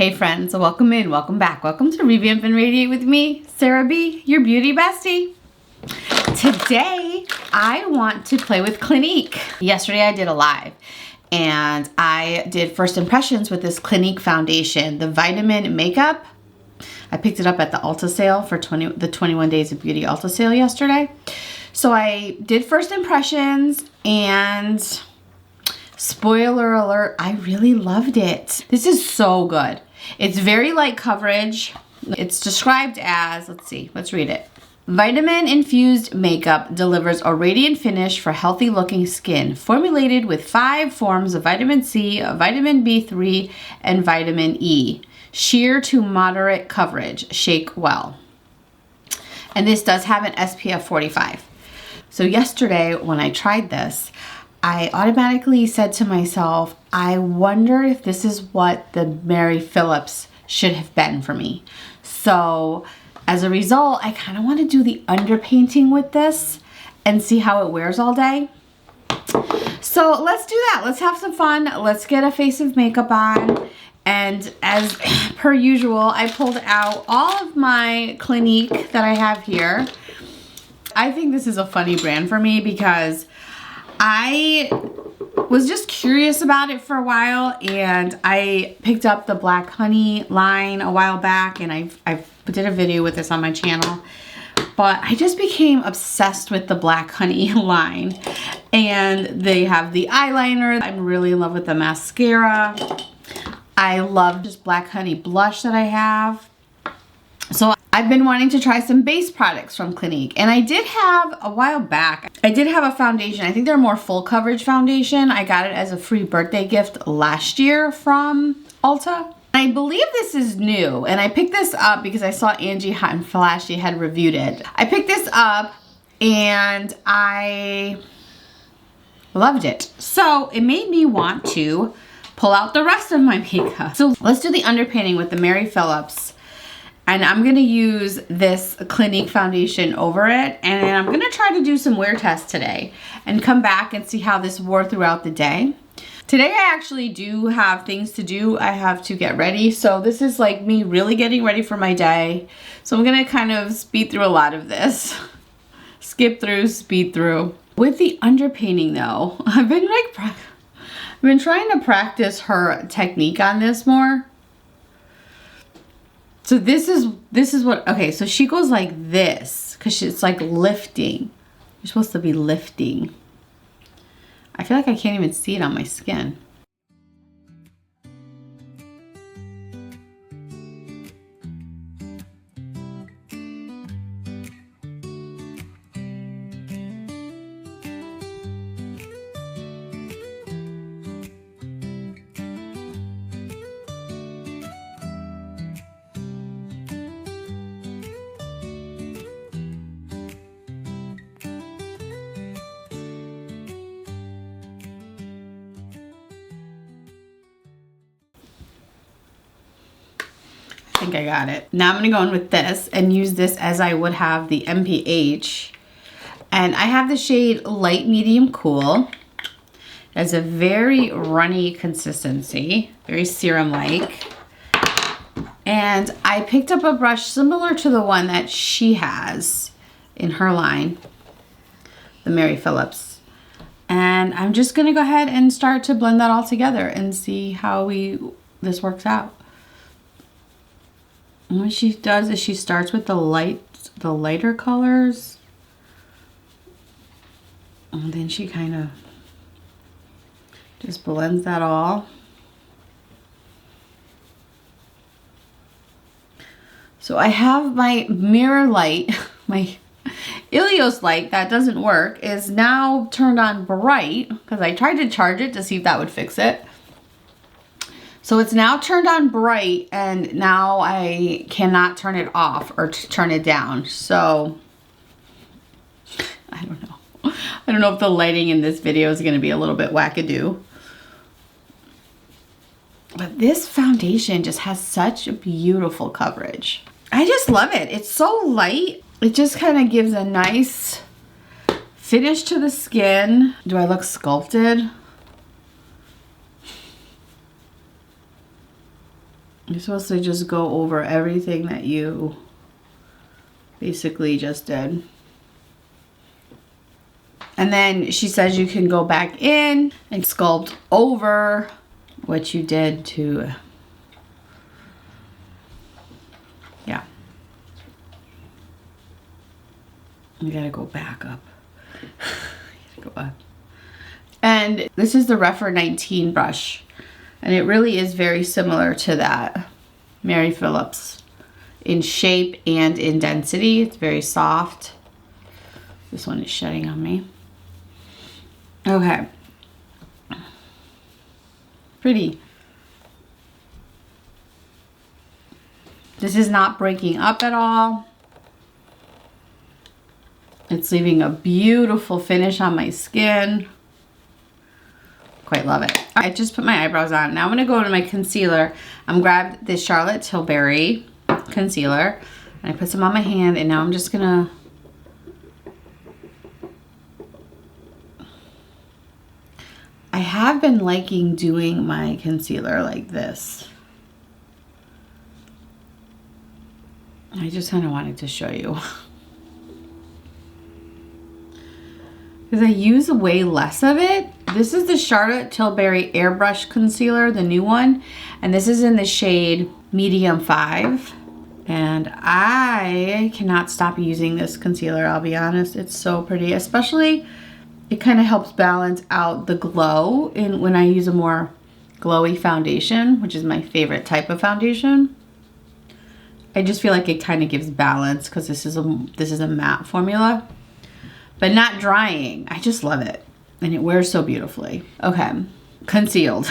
Hey friends, welcome in, welcome back. Welcome to Revamp and Radiate with me, Sarah B, your beauty bestie. Today, I want to play with Clinique. Yesterday I did a live and I did first impressions with this Clinique foundation, the Vitamin Makeup. I picked it up at the Ulta sale for the 21 Days of Beauty Ulta sale yesterday. So I did first impressions and spoiler alert, I really loved it. This is so good. It's very light coverage. It's described as, let's read it. Vitamin infused makeup delivers a radiant finish for healthy looking skin, formulated with 5 forms of vitamin C, vitamin B3, and vitamin E. Sheer to moderate coverage, shake well. And this does have an SPF 45. So yesterday when I tried this, I automatically said to myself, I wonder if this is what the Mary Phillips should have been for me. So as a result, I kind of want to do the underpainting with this and see how it wears all day. So let's do that. Let's have some fun. Let's get a face of makeup on. And as per usual, I pulled out all of my Clinique that I have here. I think this is a funny brand for me because I was just curious about it for a while, and I picked up the Black Honey line a while back, and I did a video with this on my channel. But I just became obsessed with the Black Honey line, and they have the eyeliner. I'm really in love with the mascara. I love just Black Honey blush that I have. So I've been wanting to try some base products from Clinique, and I did have a while back, I did have a foundation. I think they're more full coverage foundation. I got it as a free birthday gift last year from Ulta. I believe this is new, and I picked this up because I saw Angie Hot and Flashy had reviewed it. I picked this up and I loved it. So it made me want to pull out the rest of my makeup. So let's do the underpainting with the Mary Phillips. And I'm going to use this Clinique foundation over it. And I'm going to try to do some wear tests today and come back and see how this wore throughout the day. Today I actually do have things to do. I have to get ready. So this is like me really getting ready for my day. So I'm going to kind of speed through a lot of this. Skip through, speed through. With the underpainting though, I've been trying to practice her technique on this more. So this is what, okay, so she goes like this because it's like lifting. You're supposed to be lifting. I feel like I can't even see it on my skin. I think I got it. Now I'm gonna go in with this and use this as I would have the MPH. And I have the shade Light Medium Cool. It has a very runny consistency, very serum-like. And I picked up a brush similar to the one that she has in her line, the Mary Phillips. And I'm just gonna go ahead and start to blend that all together and see how this works out. And what she does is she starts with the lighter colors, and then she kind of just blends that all. So I have my mirror light, my Ilios light that doesn't work is now turned on bright because I tried to charge it to see if that would fix it. So it's now turned on bright, and now I cannot turn it off or turn it down. So I don't know. I don't know if the lighting in this video is going to be a little bit wackadoo. But this foundation just has such beautiful coverage. I just love it. It's so light. It just kind of gives a nice finish to the skin. Do I look sculpted? You're supposed to just go over everything that you basically just did. And then she says you can go back in and sculpt over what you did to, yeah. You gotta go back up. You gotta go up. And this is the Refer 19 brush. And it really is very similar to that Mary Phillips in shape and in density. It's very soft. This one is shedding on me. Okay. Pretty. This is not breaking up at all. It's leaving a beautiful finish on my skin. Quite love it. I just put my eyebrows on. Now I'm gonna go into my concealer. I'm grabbed this Charlotte Tilbury concealer and I put some on my hand, and now I'm just gonna I have been liking doing my concealer like this. I just kind of wanted to show you. Because I use way less of it. This is the Charlotte Tilbury Airbrush Concealer, the new one. And this is in the shade Medium 5. And I cannot stop using this concealer, I'll be honest. It's so pretty, especially it kind of helps balance out the glow when I use a more glowy foundation, which is my favorite type of foundation. I just feel like it kind of gives balance because this is a matte formula, but not drying. I just love it, and it wears so beautifully. Okay, concealed.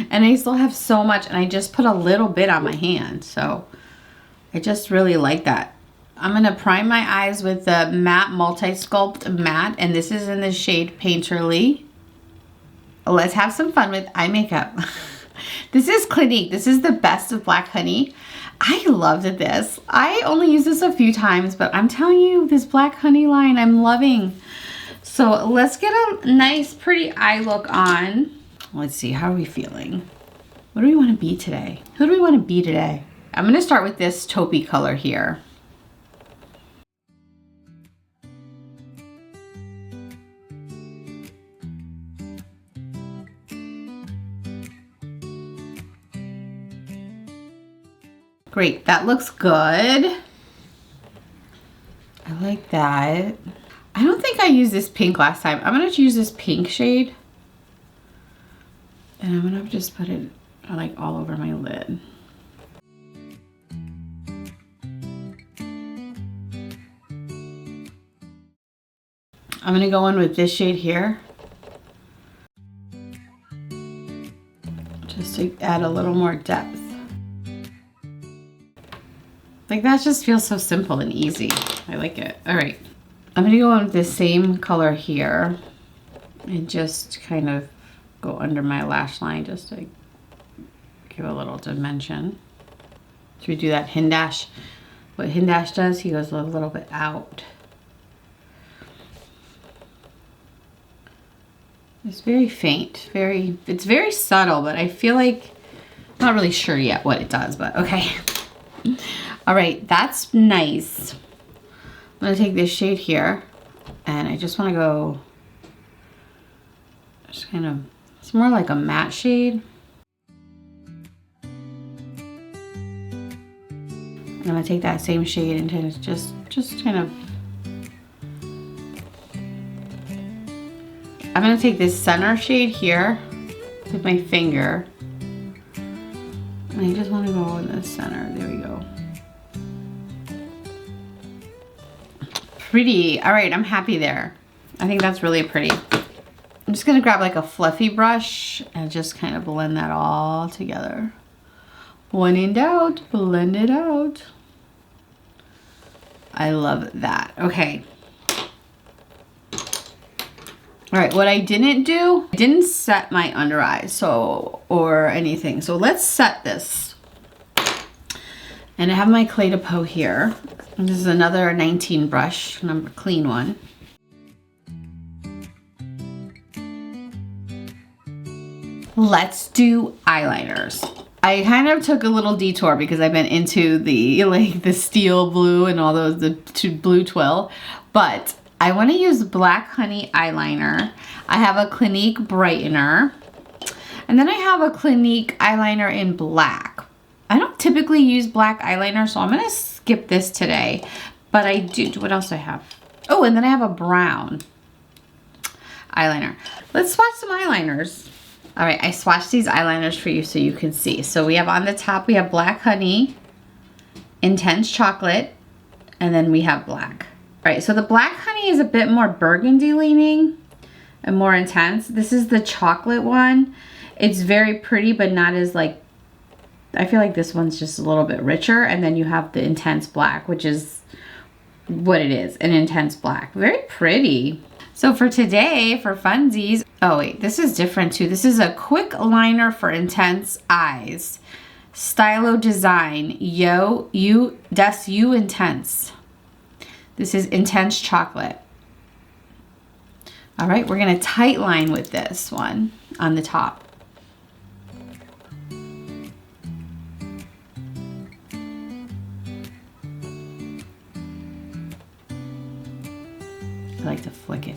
And I still have so much, and I just put a little bit on my hand, so I just really like that. I'm gonna prime my eyes with the matte multi-sculpt matte, and this is in the shade Painterly. Let's have some fun with eye makeup. This is Clinique. This is the Best of Black Honey. I loved this. I only used this a few times, but I'm telling you, this Black Honey line I'm loving. So let's get a nice pretty eye look on. Let's see, how are we feeling? What do we want to be today? Who do we want to be today? I'm gonna start with this taupey color here. Great, that looks good. I like that. I don't think I used this pink last time. I'm gonna use this pink shade. And I'm gonna just put it like all over my lid. I'm gonna go in with this shade here. Just to add a little more depth. Like that just feels so simple and easy. I like it. All right, I'm gonna go in with the same color here and just kind of go under my lash line just to give a little dimension. So we do that Hindash. What Hindash does, he goes a little bit out. It's very faint, it's very subtle, but I feel like, I'm not really sure yet what it does, but okay. All right, that's nice. I'm gonna take this shade here, and I just wanna go, just kind of, it's more like a matte shade. I'm gonna take that same shade and just kind of, I'm gonna take this center shade here with my finger, and I just wanna go in the center, there we go. Pretty. All right, I'm happy there. I think that's really pretty. I'm just gonna grab like a fluffy brush and just kind of blend that all together. When in doubt, blend it out. I love that. Okay. All right, what I didn't do, I didn't set my under eyes or anything. So let's set this. And I have my Clé de Peau here. And this is another 19 brush, number clean one. Let's do eyeliners. I kind of took a little detour because I've been into the steel blue and all those, the blue twill. But I want to use Black Honey eyeliner. I have a Clinique brightener. And then I have a Clinique eyeliner in black. I don't typically use black eyeliner, so I'm going to skip this today. But I do. What else do I have? Oh, and then I have a brown eyeliner. Let's swatch some eyeliners. All right, I swatched these eyeliners for you so you can see. So we have on the top, we have Black Honey, Intense Chocolate, and then we have black. All right, so the Black Honey is a bit more burgundy leaning and more intense. This is the chocolate one. It's very pretty, but not as like, I feel like this one's just a little bit richer. And then you have the intense black, which is what it is, an intense black. Very pretty. So for today, for funsies, oh wait, this is different too. This is a quick liner for intense eyes. Stylo Design, Das You Intense. This is Intense Chocolate. All right, we're gonna tight line with this one on the top. I like to flick it.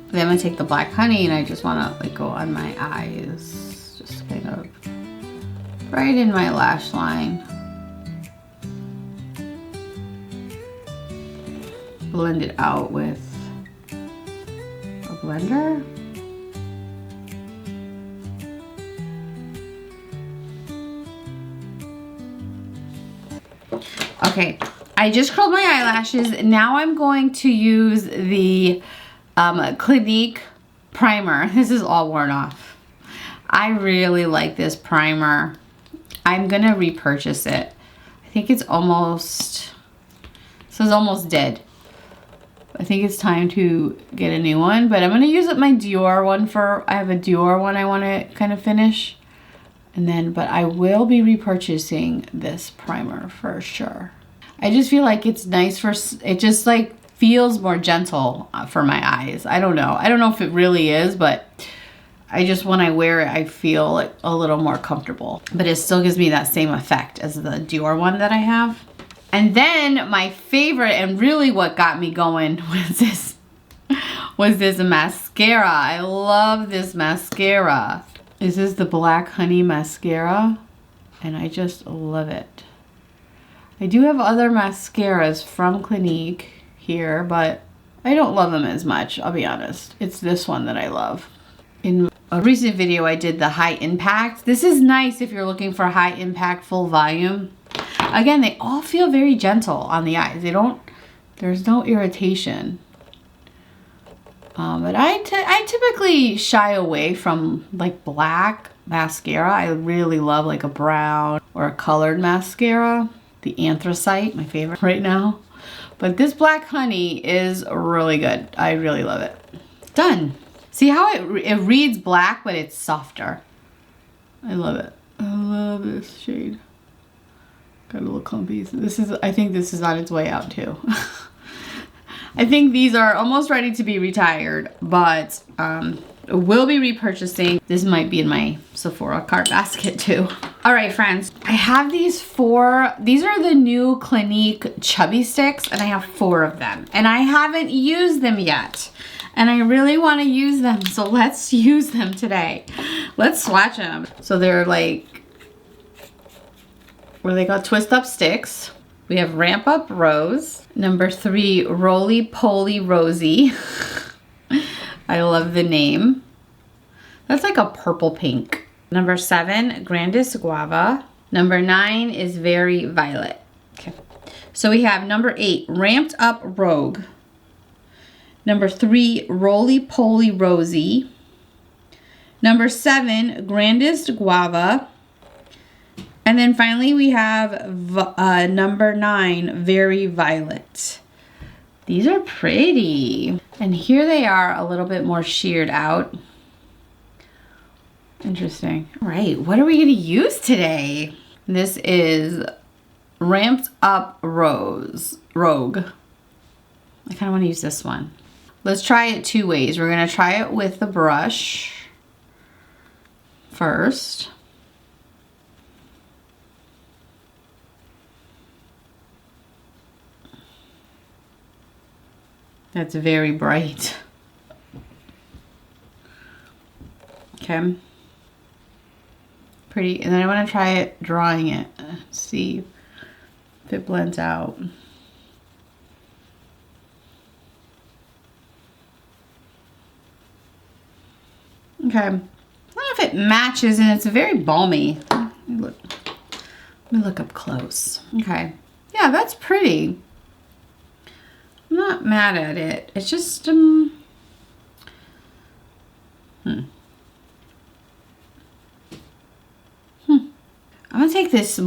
Then I'm gonna take the Black Honey and I just wanna like go on my eyes, just kind of right in my lash line. Blend it out with a blender. Okay, I just curled my eyelashes. Now I'm going to use the Clinique primer. This is all worn off. I really like this primer. I'm gonna repurchase it. I think it's almost, it says almost dead. I think it's time to get a new one, but I'm gonna use up my Dior one I have a Dior one I wanna kind of finish. And then, but I will be repurchasing this primer for sure. I just feel like it's nice for, it just like feels more gentle for my eyes. I don't know. I don't know if it really is, but I just, when I wear it, I feel like a little more comfortable. But it still gives me that same effect as the Dior one that I have. And then my favorite, and really what got me going was this mascara. I love this mascara. This is the Black Honey mascara, and I just love it. I do have other mascaras from Clinique here, but I don't love them as much, I'll be honest. It's this one that I love. In a recent video, I did the High Impact. This is nice if you're looking for high impact, full volume. Again, they all feel very gentle on the eyes. There's no irritation. But I typically shy away from like black mascara. I really love like a brown or a colored mascara. The Anthracite, my favorite right now. But this Black Honey is really good. I really love it. Done. See how it reads black, but it's softer. I love it. I love this shade. Got a little clumpy. I think this is on its way out too. I think these are almost ready to be retired, but will be repurchasing. This might be in my Sephora cart basket too. All right, friends, I have these these are the new Clinique Chubby Sticks, and I have 4 of them. And I haven't used them yet. And I really want to use them, so let's use them today. Let's swatch them. So they're like, what are they called? Twist Up Sticks. We have Ramp Up Rose. Number 3, Roly Poly Rosy. I love the name. That's like a purple pink. Number 7, Grandest Guava. Number 9 is Very Violet. Okay. So we have number 8, Ramped Up Rogue. Number 3, Roly Poly Rosy. Number 7, Grandest Guava. And then finally we have number 9, Very Violet. These are pretty. And here they are a little bit more sheared out. Interesting. All right, what are we gonna use today? This is Ramped Up Rogue. I kind of want to use this one. Let's try it two ways. We're gonna try it with the brush first. That's very bright. Okay. Pretty. And then I want to try it drawing it. See if it blends out. Okay. I don't know if it matches, and it's very balmy. Let me look up close. Okay. Yeah, that's pretty. I'm not mad at it. It's just I'm gonna take this the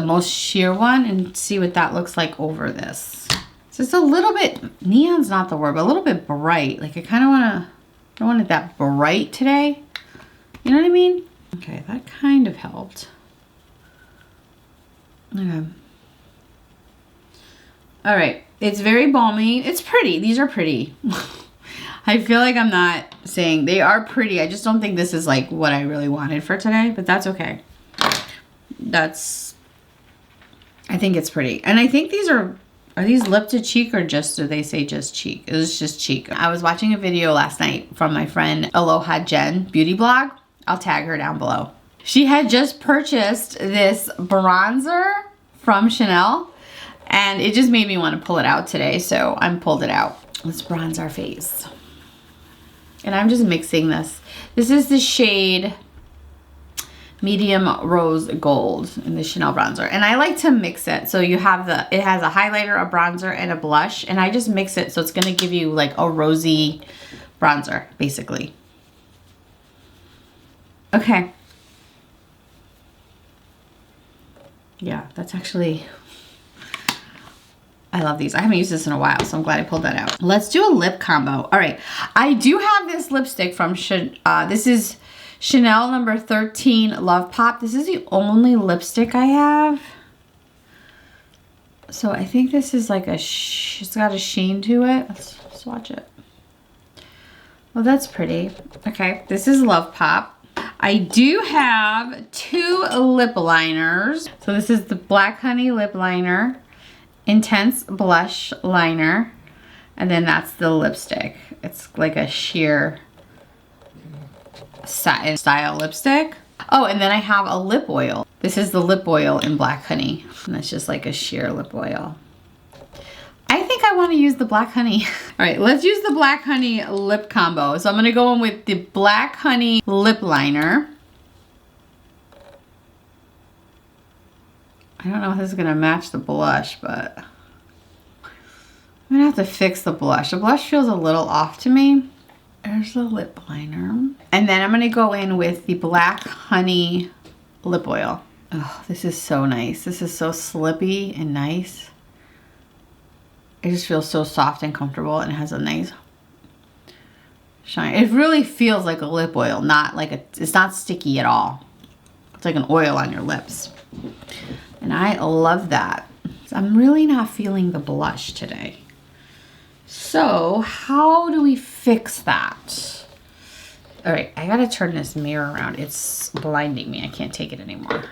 most sheer one and see what that looks like over this. It's just a little bit, neon's not the word, but a little bit bright. Like I kind of I don't want it that bright today. You know what I mean? Okay, that kind of helped. Okay. All right, it's very balmy. It's pretty. These are pretty. I feel like I'm not saying they are pretty. I just don't think this is like what I really wanted for today, but that's okay. I think it's pretty. And I think these are these lip to cheek or just, do they say just cheek? It was just cheek. I was watching a video last night from my friend Aloha Jen beauty blog. I'll tag her down below. She had just purchased this bronzer from Chanel and it just made me want to pull it out today. So I'm pulled it out. Let's bronze our face. And I'm just mixing this. This is the shade Medium Rose Gold in the Chanel bronzer. And I like to mix it. So you have it has a highlighter, a bronzer, and a blush. And I just mix it so it's going to give you like a rosy bronzer, basically. Okay. Yeah, that's actually, I love these. I haven't used this in a while, so I'm glad I pulled that out. Let's do a lip combo. All right. I do have this lipstick from, this is Chanel number 13 Love Pop. This is the only lipstick I have. So I think this is like it's got a sheen to it. Let's swatch it. Well, that's pretty. Okay, this is Love Pop. I do have two lip liners. So this is the Black Honey lip liner, Intense blush liner, and then that's the lipstick. It's like a sheer satin style lipstick. Oh, and then I have a lip oil. This is the lip oil in Black Honey, and that's just like a sheer lip oil. I think I want to use the Black Honey. All right, let's use the Black Honey lip combo. So I'm going to go in with the Black Honey lip liner. I don't know if this is going to match the blush, but I'm going to have to fix the blush. The blush feels a little off to me. There's the lip liner. And then I'm going to go in with the Black Honey lip oil. Oh, this is so nice. This is so slippy and nice. It just feels so soft and comfortable, and it has a nice shine. It really feels like a lip oil, not like it's not sticky at all. It's like an oil on your lips. And I love that. So I'm really not feeling the blush today. So how do we fix that? All right, I gotta turn this mirror around. It's blinding me. I can't take it anymore.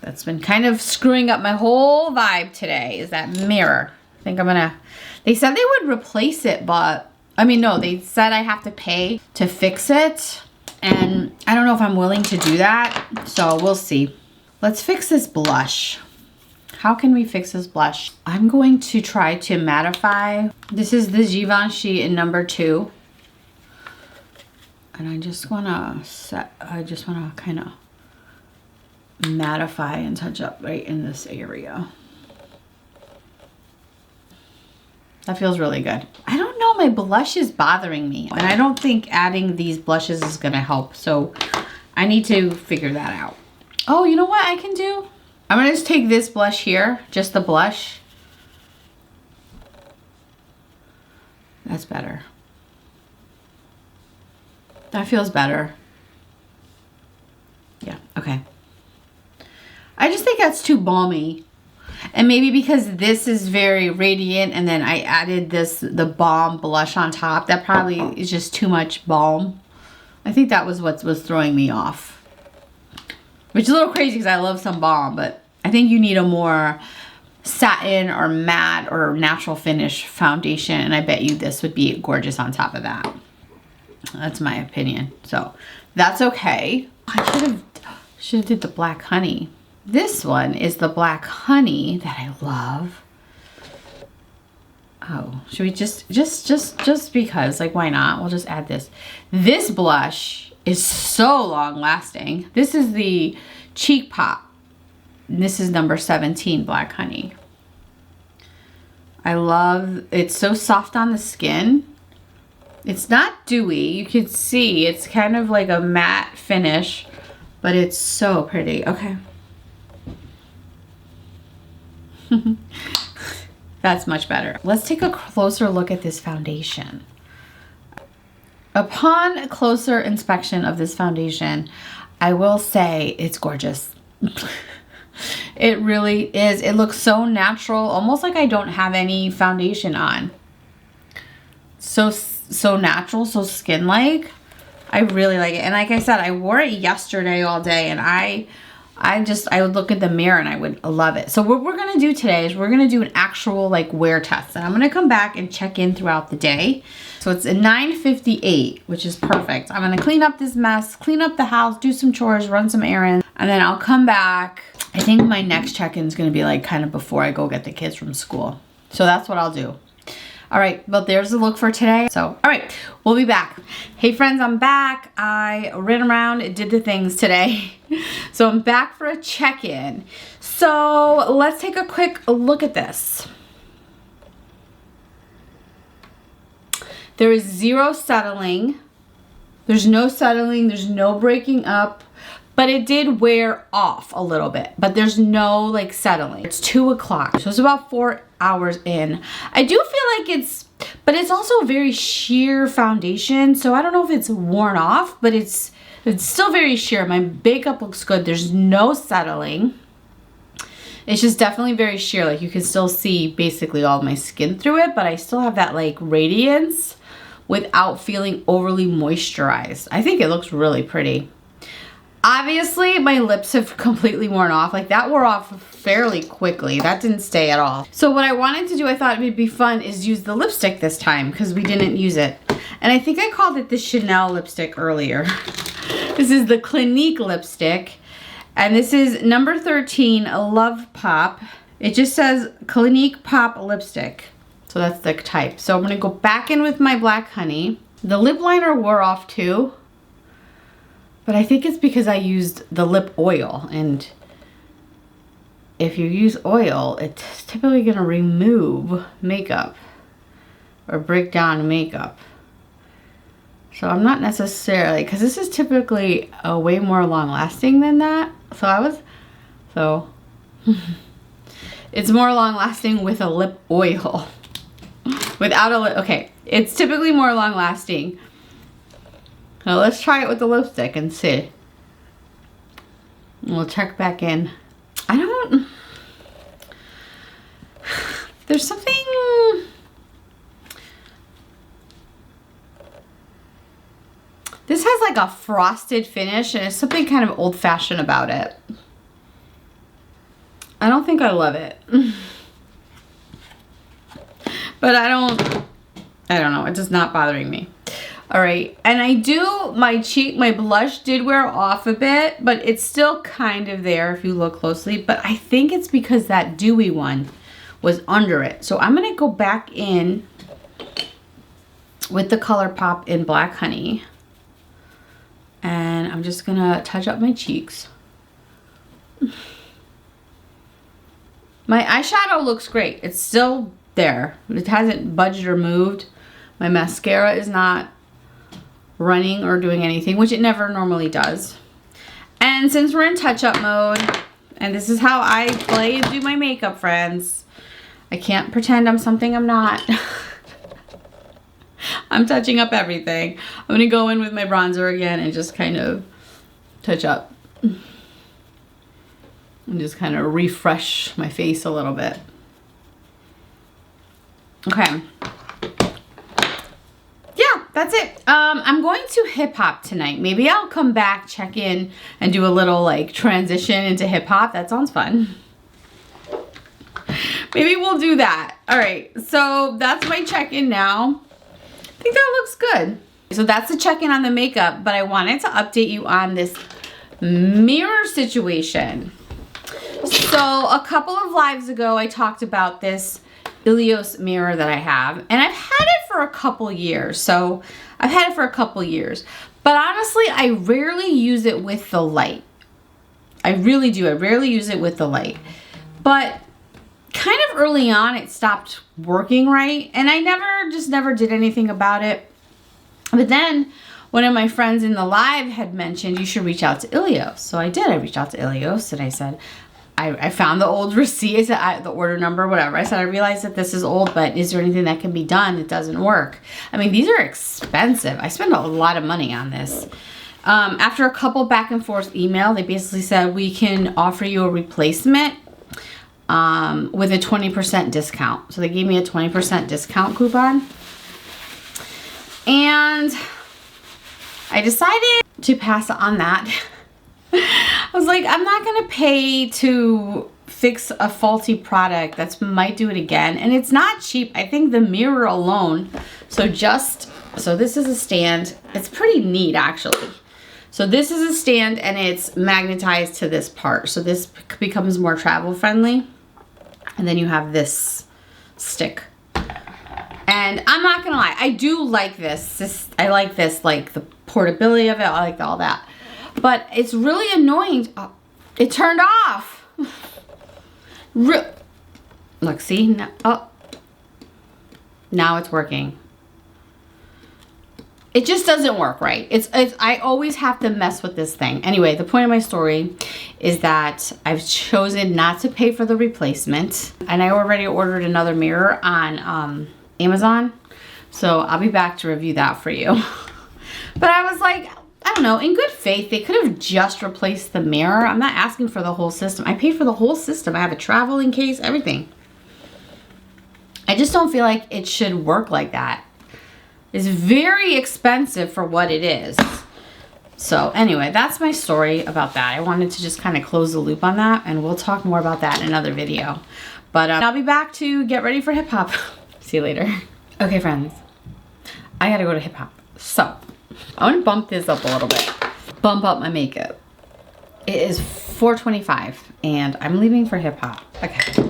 That's been kind of screwing up my whole vibe today, is that mirror. I think I'm gonna, they said they would replace it, but, I mean, no, they said I have to pay to fix it. And I don't know if I'm willing to do that, so we'll see. Let's fix this blush. How can we fix this blush? I'm going to try to mattify. This is the Givenchy in number 2. And I just wanna kind of mattify and touch up right in this area. That feels really good. I don't know, my blush is bothering me. And I don't think adding these blushes is gonna help. So I need to figure that out. Oh, you know what I can do? I'm gonna just take this blush here, just the blush. That's better. That feels better. Yeah, okay. I just think that's too balmy. And maybe because this is very radiant and then I added the balm blush on top, that probably is just too much balm. I think that was what was throwing me off. Which is a little crazy because I love some balm, but I think you need a more satin or matte or natural finish foundation, and I bet you this would be gorgeous on top of that. That's my opinion. So that's okay. I should have did the black honey. This one is the black honey that I love. Oh, should we just because, like, why not? We'll just add this. This blush is so long lasting. This is the Cheek Pop. And this is number 17 black honey. I love, it's so soft on the skin. It's not dewy. You can see it's kind of like a matte finish, but it's so pretty. Okay. That's much better. Let's take a closer look at this foundation. Upon a closer inspection of this foundation, I will say it's gorgeous. It really is. It looks so natural, almost like I don't have any foundation on. So natural, so skin-like. I really like it. And like I said, I wore it yesterday all day, and I would look at the mirror and I would love it. So what we're going to do today is we're going to do an actual like wear test, and I'm going to come back and check in throughout the day. So it's a 9:58, which is perfect. I'm going to clean up this mess, clean up the house, do some chores, run some errands, and then I'll come back. I think my next check-in is going to be like kind of before I go get the kids from school. So that's what I'll do. All right, well, there's the look for today. So, all right, we'll be back. Hey friends, I'm back. I ran around and did the things today. So I'm back for a check-in. So let's take a quick look at this. There is zero settling. There's no settling, there's no breaking up, but it did wear off a little bit, but there's no like settling. It's 2 o'clock, so it's about 4 hours in. I do feel like but it's also very sheer foundation, so I don't know if it's worn off, but it's still very sheer. My makeup looks good. There's no settling. It's just definitely very sheer. Like you can still see basically all of my skin through it, but I still have that like radiance without feeling overly moisturized. I think it looks really pretty. Obviously, my lips have completely worn off. Like that wore off fairly quickly. That didn't stay at all. So what I wanted to do, I thought it would be fun, is use the lipstick this time because we didn't use it. And I think I called it the Chanel lipstick earlier. This is the Clinique lipstick. And this is number 13, Love Pop. It just says Clinique Pop lipstick. So that's the type. So I'm going to go back in with my black honey. The lip liner wore off too. But I think it's because I used the lip oil, and if you use oil, it's typically going to remove makeup or break down makeup. So I'm not necessarily, because this is typically a way more long lasting than that. So it's more long lasting with a lip oil. Without a lip, okay, it's typically more long lasting. So let's try it with the lipstick and see. We'll check back in. There's something. This has like a frosted finish, and it's something kind of old-fashioned about it. I don't think I love it. But I don't know, it's just not bothering me. All right, and my blush did wear off a bit, but it's still kind of there if you look closely, but I think it's because that dewy one was under it. So I'm gonna go back in with the ColourPop in Black Honey, and I'm just gonna touch up my cheeks. My eyeshadow looks great. It's still there. It hasn't budged or moved. My mascara is not running or doing anything, which it never normally does. And since we're in touch-up mode, and this is how I play and do my makeup, friends, I can't pretend I'm something I'm not. I'm touching up everything. I'm gonna go in with my bronzer again and just kind of touch up. and just kind of refresh my face a little bit. Okay. Yeah, that's it. I'm going to hip hop tonight. Maybe I'll come back, check in, and do a little like transition into hip hop. That sounds fun. Maybe we'll do that. All right, so that's my check-in now. I think that looks good. So that's the check-in on the makeup, but I wanted to update you on this mirror situation. So a couple of lives ago, I talked about this Ilios mirror that I have, and I've had it for a couple years. So I've had it for a couple years, but honestly, I rarely use it with the light. I really do. I rarely use it with the light, but kind of early on, it stopped working right, and I never did anything about it. But then one of my friends in the live had mentioned you should reach out to Ilios. So I did. I reached out to Ilios and I said, I found the old receipt, the order number, whatever. I said, I realized that this is old, but is there anything that can be done? It doesn't work. I mean, these are expensive. I spend a lot of money on this. After a couple back and forth email, they basically said, we can offer you a replacement with a 20% discount. So they gave me a 20% discount coupon. And I decided to pass on that. I was like, I'm not gonna pay to fix a faulty product that might do it again. And it's not cheap. I think the mirror alone. So this is a stand. It's pretty neat actually. So this is a stand and it's magnetized to this part. So this becomes more travel friendly. And then you have this stick. And I'm not gonna lie, I do like this. I like this, like the portability of it. I like all that. But it's really annoying. Oh, it turned off. Look, see? Now it's working. It just doesn't work right. I always have to mess with this thing. Anyway, the point of my story is that I've chosen not to pay for the replacement. And I already ordered another mirror on Amazon. So I'll be back to review that for you. But I was like, I don't know, in good faith, they could have just replaced the mirror. I'm not asking for the whole system. I paid for the whole system. I have a traveling case, everything. I just don't feel like it should work like that. It's very expensive for what it is. So anyway, that's my story about that. I wanted to just kind of close the loop on that, and we'll talk more about that in another video. But I'll be back to get ready for hip hop. See you later. Okay, friends, I gotta go to hip hop. So I want to bump this up a little bit. Bump up my makeup. It is 4:25 and I'm leaving for hip hop. Okay,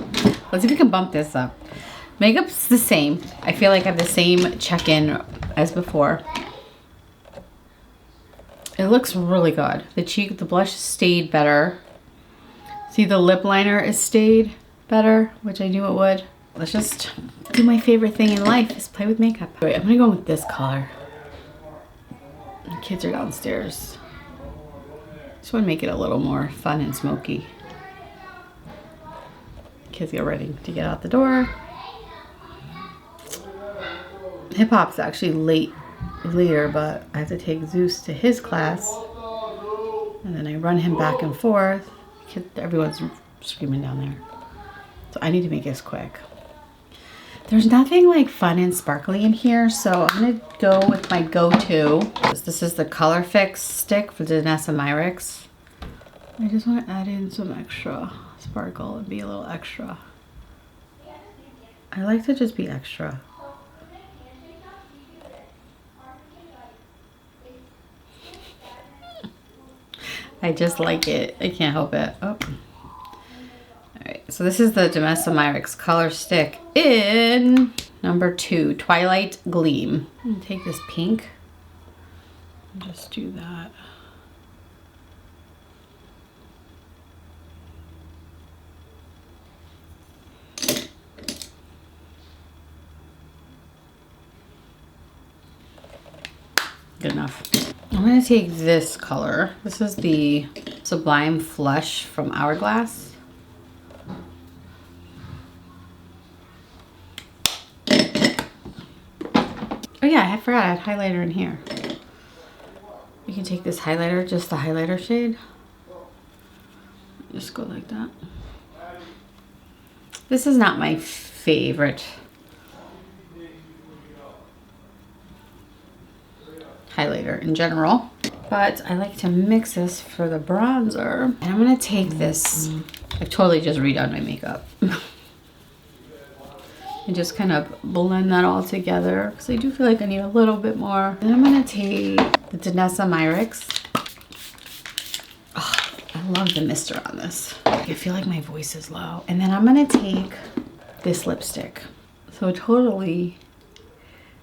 let's see if we can bump this up. Makeup's the same. I feel like I have the same check-in as before. It looks really good. The blush stayed better. See, the lip liner is stayed better, which I knew it would. Let's just do my favorite thing in life, is play with makeup. All right, I'm gonna go with this color. The kids are downstairs. Just want to make it a little more fun and smoky. Kids get ready to get out the door. Hip hop's actually later, but I have to take Zeus to his class, and then I run him back and forth. Everyone's screaming down there, so I need to make this quick. There's nothing like fun and sparkly in here, so I'm gonna go with my go-to. This is the Color Fix stick for Danessa Myricks. I just want to add in some extra sparkle and be a little extra. I like to just be extra. I just like it. I can't help it. Oh. Alright, so this is the Danessa Myricks color stick in number 2, Twilight Gleam. I'm gonna take this pink and just do that. Good enough. I'm gonna take this color. This is the Sublime Flush from Hourglass. Oh yeah, I forgot I had highlighter in here. You can take this highlighter, just the highlighter shade, Just go like that. This is not my favorite highlighter in general, but I like to mix this for the bronzer. And I'm gonna take this, I totally just redone my makeup. And just kind of blend that all together because I do feel like I need a little bit more. Then I'm gonna take the Danessa Myricks. Oh, I love the mister on this. I feel like my voice is low. And then I'm gonna take this lipstick. So totally,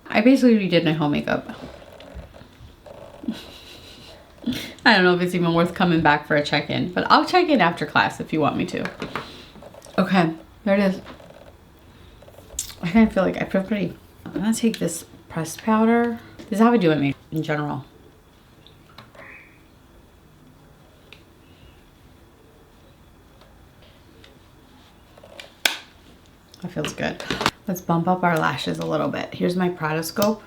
I basically redid my whole makeup. I don't know if it's even worth coming back for a check-in, but I'll check in after class if you want me to. Okay, there it is. I kind of feel like I feel pretty. I'm gonna take this pressed powder. This is how I do it in general. That feels good. Let's bump up our lashes a little bit. Here's my Prada scope.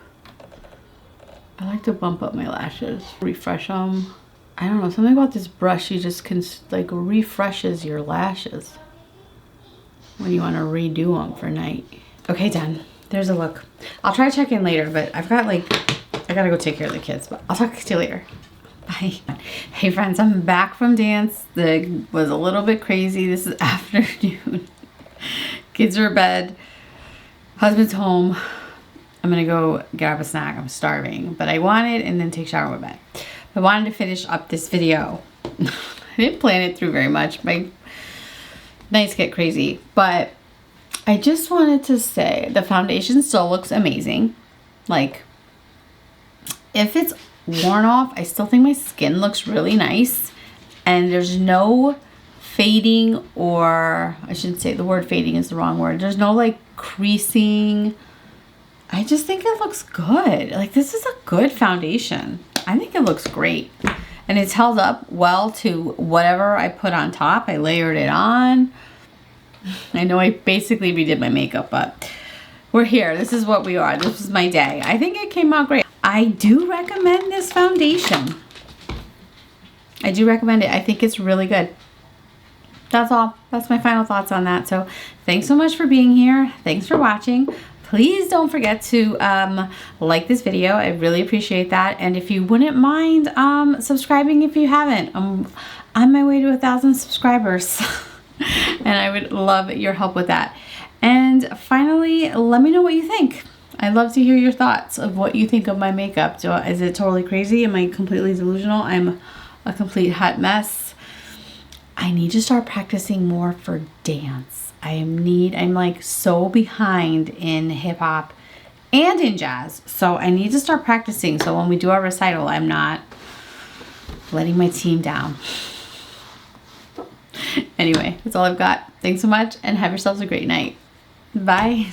I like to bump up my lashes, refresh them. I don't know, something about this brush, you just can like refreshes your lashes when you want to redo them for night. Okay, done. There's a look. I'll try to check in later, but I've got like, I gotta go take care of the kids, but I'll talk to you later. Bye. Hey friends, I'm back from dance. The was a little bit crazy. This is afternoon. Kids are in bed. Husband's home. I'm gonna go grab a snack. I'm starving, but I wanted and then take a shower with bed. I wanted to finish up this video. I didn't plan it through very much. My nights get crazy, but I just wanted to say the foundation still looks amazing. Like, if it's worn off, I still think my skin looks really nice, and there's no fading, or I shouldn't say, the word fading is the wrong word. There's no like creasing. I just think it looks good. Like, this is a good foundation. I think it looks great. And it's held up well to whatever I put on top. I layered it on. I know I basically redid my makeup, but we're here. This is what we are. This is my day. I think it came out great. I do recommend this foundation. I do recommend it. I think it's really good. That's all. That's my final thoughts on that. So thanks so much for being here. Thanks for watching. Please don't forget to like this video. I really appreciate that. And if you wouldn't mind subscribing if you haven't. I'm on my way to 1,000 subscribers. And I would love your help with that. And finally, let me know what you think. I'd love to hear your thoughts of what you think of my makeup. Is it totally crazy? Am I completely delusional? I'm a complete hot mess. I need to start practicing more for dance. I'm like so behind in hip hop and in jazz. So I need to start practicing. So when we do our recital, I'm not letting my team down. Anyway, that's all I've got. Thanks so much and have yourselves a great night. Bye.